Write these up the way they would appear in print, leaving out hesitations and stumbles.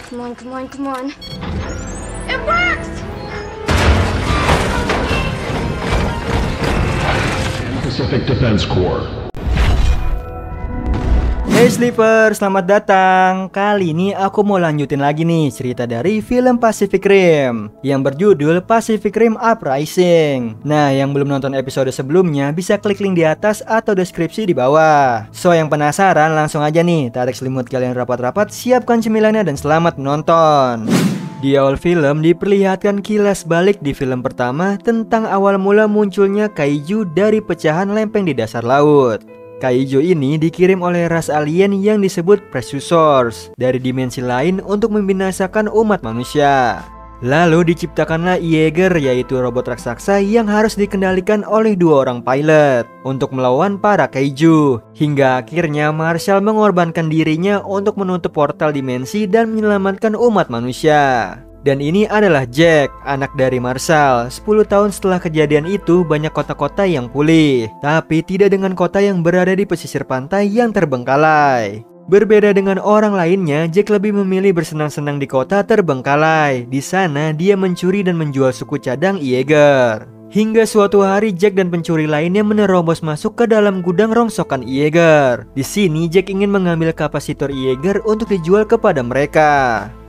Come on, come on, come on. It works! Pacific Defense Corps. Hey Sleeper, selamat datang. Kali ini aku mau lanjutin lagi nih cerita dari film Pacific Rim yang berjudul Pacific Rim Uprising. Nah, yang belum nonton episode sebelumnya bisa klik link di atas atau deskripsi di bawah. So, yang penasaran langsung aja nih, tarik selimut kalian rapat-rapat, siapkan cemilannya dan selamat menonton. Di awal film diperlihatkan kilas balik di film pertama tentang awal mula munculnya kaiju dari pecahan lempeng di dasar laut. Kaiju ini dikirim oleh ras alien yang disebut Precursors dari dimensi lain untuk membinasakan umat manusia. Lalu diciptakanlah Yeager, yaitu robot raksasa yang harus dikendalikan oleh dua orang pilot untuk melawan para kaiju. Hingga akhirnya Marshall mengorbankan dirinya untuk menutup portal dimensi dan menyelamatkan umat manusia. Dan ini adalah Jack, anak dari Marshall. 10 tahun setelah kejadian itu banyak kota-kota yang pulih, tapi tidak dengan kota yang berada di pesisir pantai yang terbengkalai. Berbeda dengan orang lainnya, Jack lebih memilih bersenang-senang di kota terbengkalai. Di sana dia mencuri dan menjual suku cadang Yeager. Hingga suatu hari Jack dan pencuri lainnya menerobos masuk ke dalam gudang rongsokan Yeager. Di sini Jack ingin mengambil kapasitor Yeager untuk dijual kepada mereka.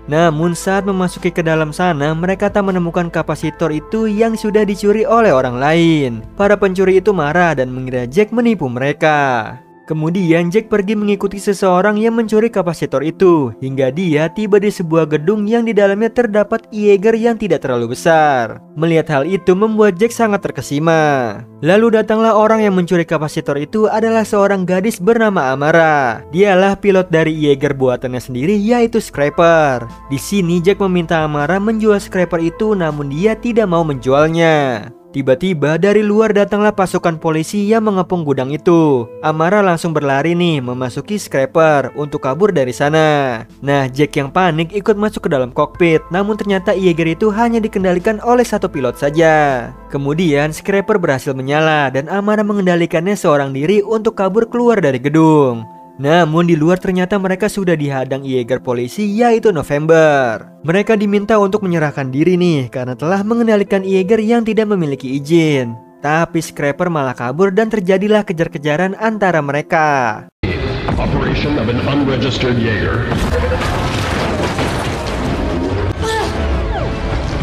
Namun saat memasuki ke dalam sana, mereka tak menemukan kapasitor itu yang sudah dicuri oleh orang lain. Para pencuri itu marah dan mengira Jack menipu mereka. Kemudian Jack pergi mengikuti seseorang yang mencuri kapasitor itu, hingga dia tiba di sebuah gedung yang di dalamnya terdapat Yeager yang tidak terlalu besar. Melihat hal itu membuat Jack sangat terkesima. Lalu datanglah orang yang mencuri kapasitor itu adalah seorang gadis bernama Amara. Dialah pilot dari Yeager buatannya sendiri, yaitu Scraper. Di sini Jack meminta Amara menjual Scraper itu, namun dia tidak mau menjualnya. Tiba-tiba dari luar datanglah pasukan polisi yang mengepung gudang itu. Amara langsung berlari nih memasuki Scraper untuk kabur dari sana. Nah, Jack yang panik ikut masuk ke dalam kokpit, namun ternyata Yeager itu hanya dikendalikan oleh satu pilot saja. Kemudian Scraper berhasil menyala dan Amara mengendalikannya seorang diri untuk kabur keluar dari gedung. Namun di luar ternyata mereka sudah dihadang Yeager polisi, yaitu November. Mereka diminta untuk menyerahkan diri nih karena telah mengendalikan Yeager yang tidak memiliki izin. Tapi Scraper malah kabur dan terjadilah kejar-kejaran antara mereka. Operation of an unregistered Jaeger.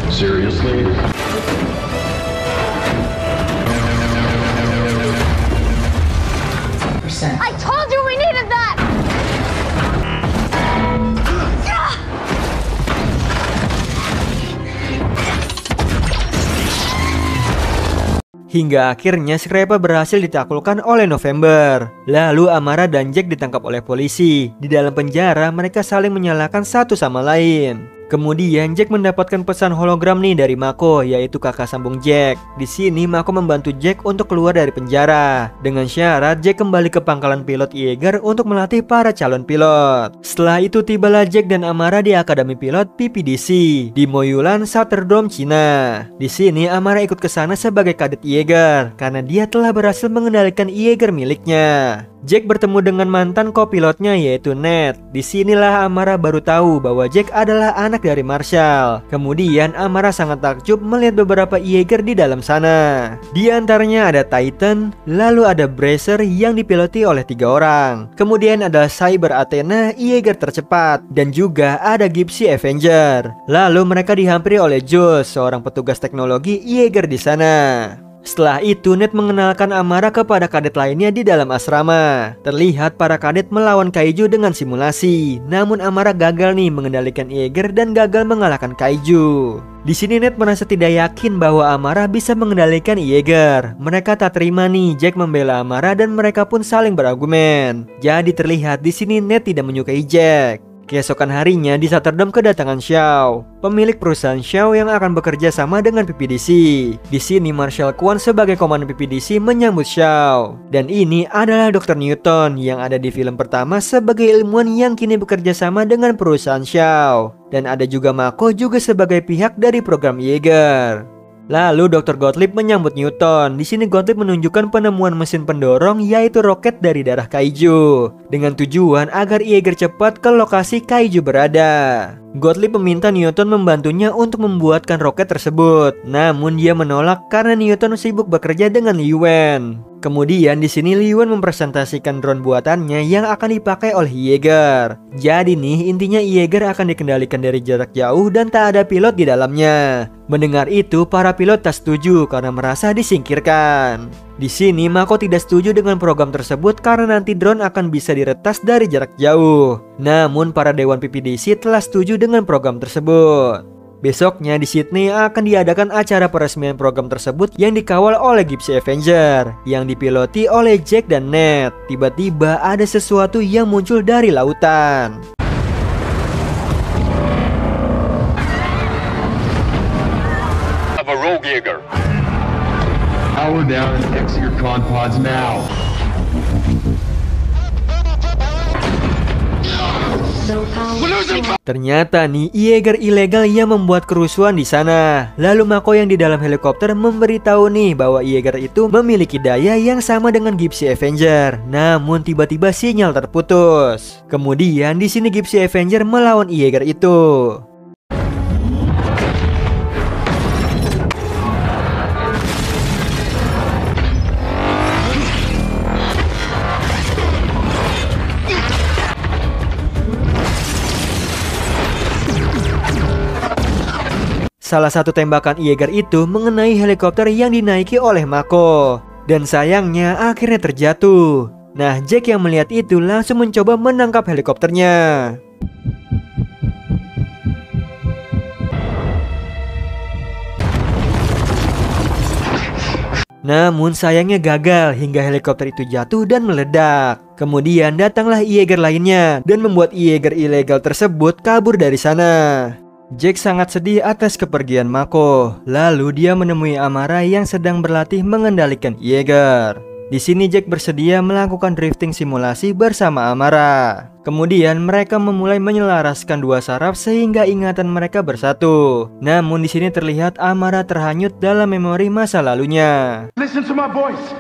Seriously? I told you we needed that! Hingga akhirnya Scraper berhasil ditaklukkan oleh November. Lalu Amara dan Jack ditangkap oleh polisi. Di dalam penjara mereka saling menyalahkan satu sama lain. Kemudian Jack mendapatkan pesan hologram nih dari Mako, yaitu kakak sambung Jack. Di sini Mako membantu Jack untuk keluar dari penjara dengan syarat Jack kembali ke pangkalan pilot Yeager untuk melatih para calon pilot. Setelah itu tibalah Jack dan Amara di Akademi Pilot PPDC di Moyulan, Sauterdome, Cina. Di sini Amara ikut ke sana sebagai kadet Yeager karena dia telah berhasil mengendalikan Yeager miliknya. Jack bertemu dengan mantan kopilotnya yaitu Ned. Disinilah Amara baru tahu bahwa Jack adalah anak dari Marshall. Kemudian Amara sangat takjub melihat beberapa Yeager di dalam sana. Di antaranya ada Titan, lalu ada Bracer yang dipiloti oleh 3 orang. Kemudian ada Cyber Athena, Yeager tercepat, dan juga ada Gypsy Avenger. Lalu mereka dihampiri oleh Jules, seorang petugas teknologi Yeager di sana. Setelah itu Ned mengenalkan Amara kepada kadet lainnya di dalam asrama. Terlihat para kadet melawan kaiju dengan simulasi. Namun Amara gagal nih mengendalikan Yeager dan gagal mengalahkan kaiju. Di sini Ned merasa tidak yakin bahwa Amara bisa mengendalikan Yeager. Mereka tak terima nih Jack membela Amara dan mereka pun saling berargumen. Jadi terlihat di sini Ned tidak menyukai Jack. Keesokan harinya di Sauterdome kedatangan Shaw, pemilik perusahaan Shaw yang akan bekerja sama dengan PPDC. Di sini Marshall Kwon sebagai komandan PPDC menyambut Shaw. Dan ini adalah Dr. Newton yang ada di film pertama sebagai ilmuwan yang kini bekerja sama dengan perusahaan Shaw. Dan ada juga Mako juga sebagai pihak dari program Yeager. Lalu Dr. Gottlieb menyambut Newton. Di sini Gottlieb menunjukkan penemuan mesin pendorong yaitu roket dari darah kaiju dengan tujuan agar Yeager cepat ke lokasi kaiju berada. Gottlieb meminta Newton membantunya untuk membuatkan roket tersebut. Namun dia menolak karena Newton sibuk bekerja dengan Liwen. Kemudian di sini Liwen mempresentasikan drone buatannya yang akan dipakai oleh Yeager. Jadi nih intinya Yeager akan dikendalikan dari jarak jauh dan tak ada pilot di dalamnya. Mendengar itu para pilot tak setuju karena merasa disingkirkan. Di sini Mako tidak setuju dengan program tersebut karena nanti drone akan bisa diretas dari jarak jauh. Namun para dewan PPDC telah setuju dengan program tersebut. Besoknya di Sydney akan diadakan acara peresmian program tersebut yang dikawal oleh Gypsy Avenger yang dipiloti oleh Jack dan Ned. Tiba-tiba ada sesuatu yang muncul dari lautan. Of a rogue Jaeger. Power down and exit your con pods now. Ternyata nih Yeager ilegal yang membuat kerusuhan di sana. Lalu Mako yang di dalam helikopter memberitahu nih bahwa Yeager itu memiliki daya yang sama dengan Gypsy Avenger. Namun tiba-tiba sinyal terputus. Kemudian di sini Gypsy Avenger melawan Yeager itu. Salah satu tembakan Yeager itu mengenai helikopter yang dinaiki oleh Mako. Dan sayangnya akhirnya terjatuh. Nah, Jack yang melihat itu langsung mencoba menangkap helikopternya. Namun sayangnya gagal hingga helikopter itu jatuh dan meledak. Kemudian datanglah Yeager lainnya dan membuat Yeager ilegal tersebut kabur dari sana. Jack sangat sedih atas kepergian Mako. Lalu dia menemui Amara yang sedang berlatih mengendalikan Yeager. Di sini Jack bersedia melakukan drifting simulasi bersama Amara. Kemudian mereka memulai menyelaraskan dua saraf sehingga ingatan mereka bersatu. Namun di sini terlihat Amara terhanyut dalam memori masa lalunya. Listen to my voice.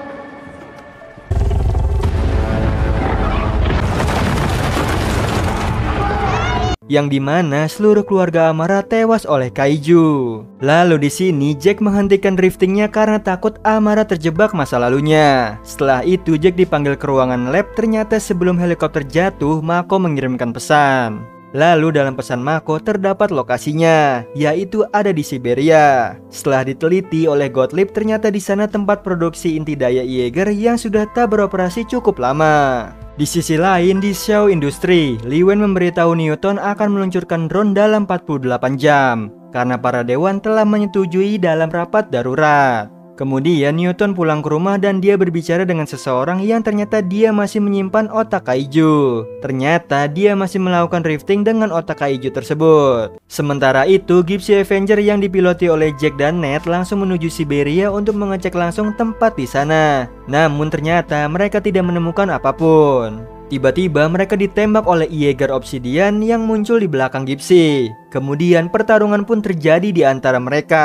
Yang dimana seluruh keluarga Amara tewas oleh kaiju. Lalu di sini Jack menghentikan driftingnya karena takut Amara terjebak masa lalunya. Setelah itu Jack dipanggil ke ruangan lab. Ternyata sebelum helikopter jatuh, Mako mengirimkan pesan. Lalu dalam pesan Mako terdapat lokasinya, yaitu ada di Siberia. Setelah diteliti oleh Gottlieb, ternyata di sana tempat produksi inti daya Yeager yang sudah tak beroperasi cukup lama. Di sisi lain di Shaw Industry, Liwen memberitahu Newton akan meluncurkan drone dalam 48 jam karena para dewan telah menyetujui dalam rapat darurat. Kemudian Newton pulang ke rumah dan dia berbicara dengan seseorang yang ternyata dia masih menyimpan otak kaiju. Ternyata dia masih melakukan drifting dengan otak kaiju tersebut. Sementara itu Gypsy Avenger yang dipiloti oleh Jack dan Ned langsung menuju Siberia untuk mengecek langsung tempat di sana. Namun ternyata mereka tidak menemukan apapun. Tiba-tiba mereka ditembak oleh Yeager Obsidian yang muncul di belakang Gypsy. Kemudian pertarungan pun terjadi di antara mereka.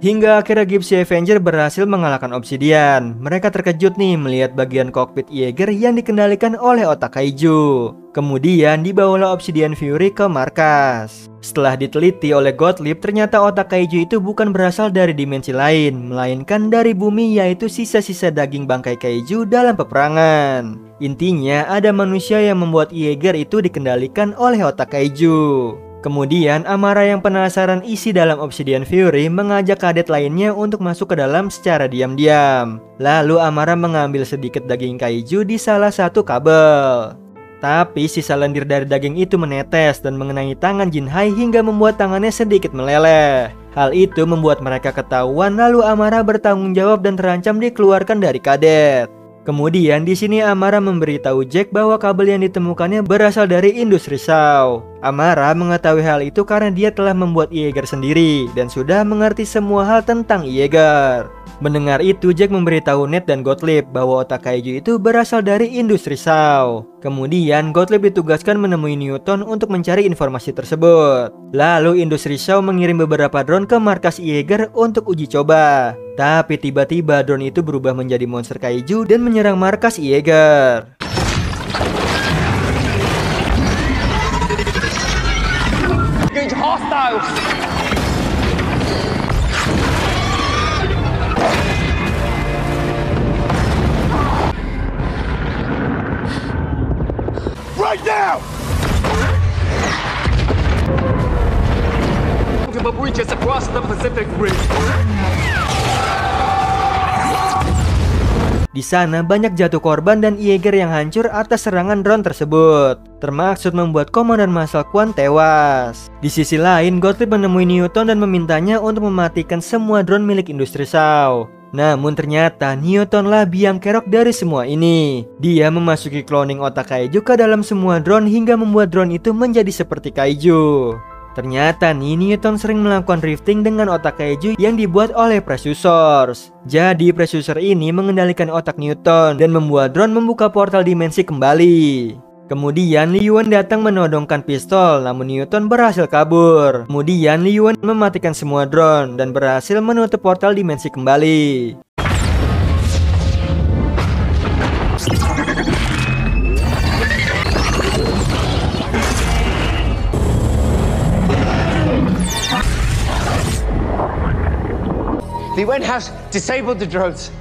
Hingga akhirnya Gypsy Avenger berhasil mengalahkan Obsidian. Mereka terkejut nih melihat bagian kokpit Yeager yang dikendalikan oleh otak kaiju. Kemudian dibawalah Obsidian Fury ke markas. Setelah diteliti oleh Gottlieb, ternyata otak kaiju itu bukan berasal dari dimensi lain, melainkan dari bumi, yaitu sisa-sisa daging bangkai kaiju dalam peperangan. Intinya ada manusia yang membuat Yeager itu dikendalikan oleh otak kaiju. Kemudian Amara yang penasaran isi dalam Obsidian Fury mengajak kadet lainnya untuk masuk ke dalam secara diam-diam. Lalu Amara mengambil sedikit daging kaiju di salah satu kabel. Tapi sisa lendir dari daging itu menetes dan mengenai tangan Jinhai hingga membuat tangannya sedikit meleleh. Hal itu membuat mereka ketahuan, lalu Amara bertanggung jawab dan terancam dikeluarkan dari kadet. Kemudian di sini Amara memberitahu Jack bahwa kabel yang ditemukannya berasal dari industri Shaw. Amara mengetahui hal itu karena dia telah membuat Yeager sendiri dan sudah mengerti semua hal tentang Yeager. Mendengar itu, Jack memberitahu Ned dan Gottlieb bahwa otak kaiju itu berasal dari industri Shaw. Kemudian Gottlieb ditugaskan menemui Newton untuk mencari informasi tersebut. Lalu industri Shaw mengirim beberapa drone ke markas Yeager untuk uji coba. Tapi tiba-tiba drone itu berubah menjadi monster kaiju dan menyerang markas Yeager. Engage hostiles! Right now! The breaches across the Pacific Rim. Di sana banyak jatuh korban dan Yeager yang hancur atas serangan drone tersebut, termaksud membuat komandan Marshal Quan tewas. Di sisi lain, Gottlieb menemui Newton dan memintanya untuk mematikan semua drone milik industri Shaw. Namun ternyata Newtonlah biang kerok dari semua ini. Dia memasuki cloning otak kaiju ke dalam semua drone hingga membuat drone itu menjadi seperti kaiju. Ternyata nih, Newton sering melakukan rifting dengan otak kaiju yang dibuat oleh Preciusors. Jadi Preciusor ini mengendalikan otak Newton dan membuat drone membuka portal dimensi kembali. Kemudian Li Yuan datang menodongkan pistol, namun Newton berhasil kabur. Kemudian Li Yuan mematikan semua drone dan berhasil menutup portal dimensi kembali. Li Yuan has disabled the drones.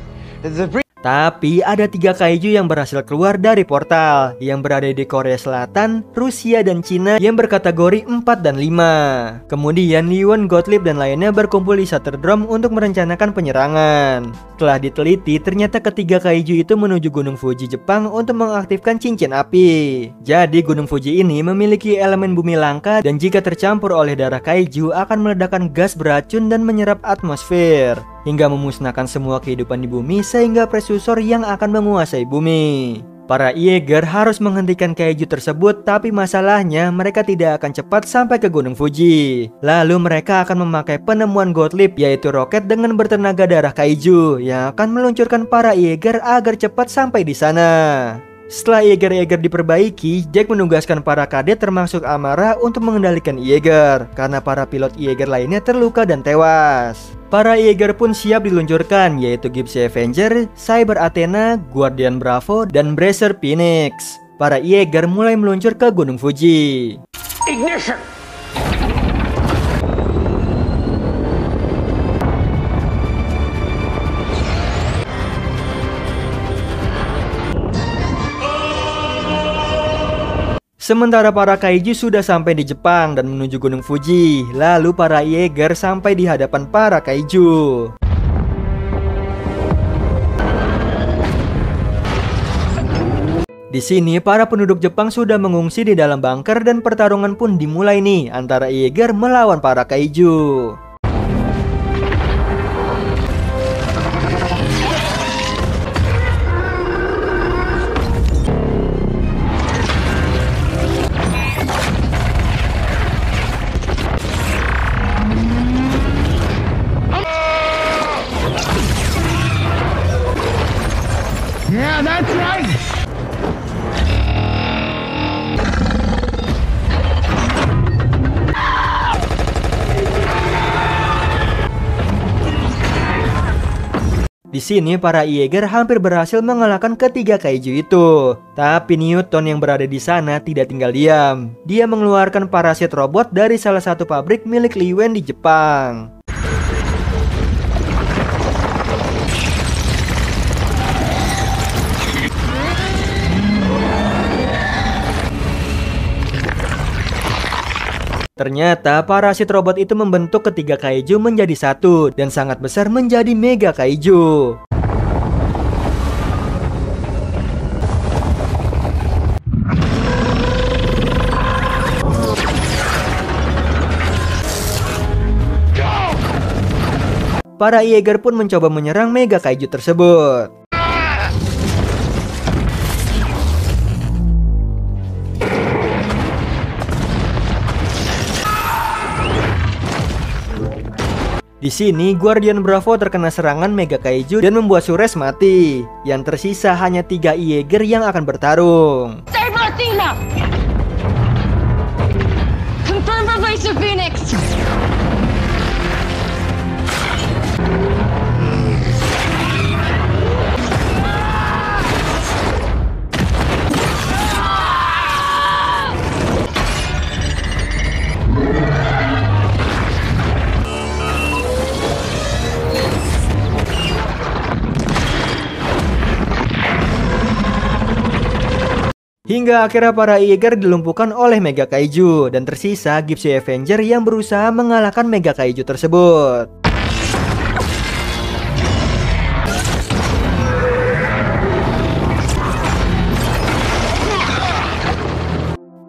Tapi ada 3 kaiju yang berhasil keluar dari portal yang berada di Korea Selatan, Rusia, dan Cina yang berkategori 4 dan 5. Kemudian Li Yuan, Gottlieb, dan lainnya berkumpul di Satterdome untuk merencanakan penyerangan. Setelah diteliti, ternyata ketiga kaiju itu menuju Gunung Fuji, Jepang untuk mengaktifkan cincin api. Jadi Gunung Fuji ini memiliki elemen bumi langka dan jika tercampur oleh darah kaiju akan meledakkan gas beracun dan menyerap atmosfer hingga memusnahkan semua kehidupan di bumi sehingga Preciusor yang akan menguasai bumi. Para Yeager harus menghentikan kaiju tersebut, tapi masalahnya mereka tidak akan cepat sampai ke Gunung Fuji. Lalu mereka akan memakai penemuan Gottlieb, yaitu roket dengan bertenaga darah kaiju yang akan meluncurkan para Yeager agar cepat sampai di sana. Setelah Yeager diperbaiki, Jack menugaskan para kadet termasuk Amara untuk mengendalikan Yeager karena para pilot Yeager lainnya terluka dan tewas. Para Yeager pun siap diluncurkan, yaitu Gypsy Avenger, Cyber Athena, Guardian Bravo, dan Bracer Phoenix. Para Yeager mulai meluncur ke Gunung Fuji. Ignition! Sementara para kaiju sudah sampai di Jepang dan menuju Gunung Fuji, lalu para Yeager sampai di hadapan para kaiju. Di sini para penduduk Jepang sudah mengungsi di dalam bunker dan pertarungan pun dimulai nih antara Yeager melawan para kaiju. Yeah, that's right! Di sini para Yeager hampir berhasil mengalahkan ketiga kaiju itu. Tapi Newton yang berada di sana tidak tinggal diam. Dia mengeluarkan parasit robot dari salah satu pabrik milik Li Yuan di Jepang. Ternyata parasit robot itu membentuk ketiga kaiju menjadi satu dan sangat besar menjadi mega kaiju. para Jaeger pun mencoba menyerang Mega Kaiju tersebut. Di sini Guardian Bravo terkena serangan Mega Kaiju dan membuat Sures mati. Yang tersisa hanya 3 Jaeger yang akan bertarung. Save Athena! Confirm release of Phoenix! Hingga akhirnya para Jaeger dilumpuhkan oleh Mega Kaiju dan tersisa Gypsy Avenger yang berusaha mengalahkan Mega Kaiju tersebut.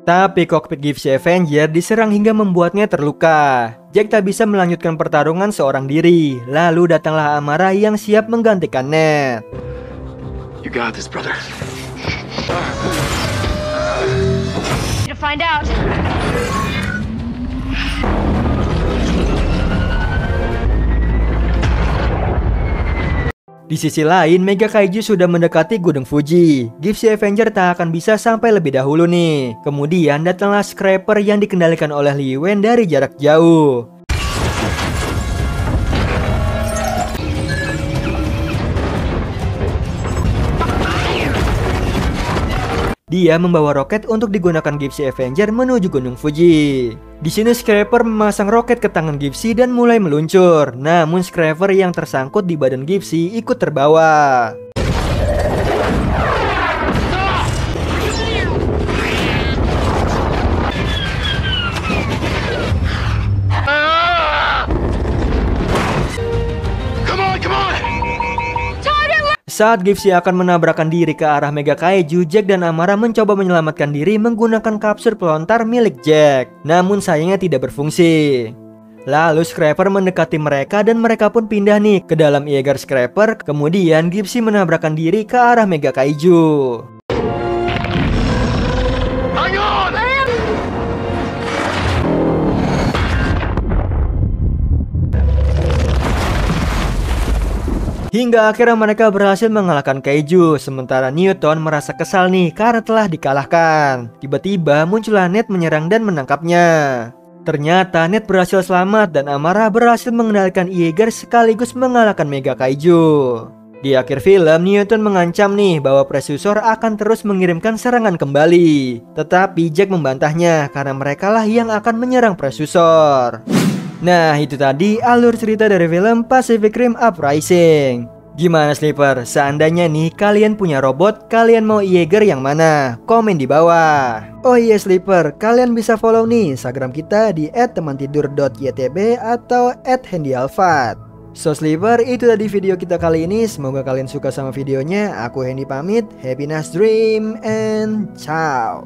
Tapi kokpit Gypsy Avenger diserang hingga membuatnya terluka. Jack tak bisa melanjutkan pertarungan seorang diri. Lalu datanglah Amara yang siap menggantikan Ned. You got this, brother. To find out. Di sisi lain, Mega Kaiju sudah mendekati Gunung Fuji. Gypsy Avenger tak akan bisa sampai lebih dahulu nih. Kemudian datanglah Scraper yang dikendalikan oleh Li Wen dari jarak jauh. Dia membawa roket untuk digunakan Gypsy Avenger menuju Gunung Fuji. Di sini Scraper memasang roket ke tangan Gypsy dan mulai meluncur. Namun Scraper yang tersangkut di badan Gypsy ikut terbawa. Saat Gypsy akan menabrakkan diri ke arah Mega Kaiju, Jack dan Amara mencoba menyelamatkan diri menggunakan kapsul pelontar milik Jack. Namun sayangnya tidak berfungsi. Lalu Scraper mendekati mereka dan mereka pun pindah nih ke dalam Jaeger Scraper. Kemudian Gypsy menabrakkan diri ke arah Mega Kaiju. Hingga akhirnya mereka berhasil mengalahkan Kaiju. Sementara Newton merasa kesal nih karena telah dikalahkan. Tiba-tiba muncullah Ned menyerang dan menangkapnya. Ternyata Ned berhasil selamat dan Amara berhasil mengendalikan Jaeger sekaligus mengalahkan Mega Kaiju. Di akhir film, Newton mengancam nih bahwa Precursor akan terus mengirimkan serangan kembali. Tetapi Jack membantahnya karena merekalah yang akan menyerang Precursor. Nah, itu tadi alur cerita dari film Pacific Rim Uprising. Gimana Sleeper? Seandainya nih kalian punya robot, kalian mau Jaeger yang mana? Komen di bawah. Oh iya Sleeper, kalian bisa follow nih Instagram kita di @temantidur.ytb atau @handyalfat. So Sleeper, itu tadi video kita kali ini. Semoga kalian suka sama videonya. Aku Hendy pamit. Happy nice dream and ciao.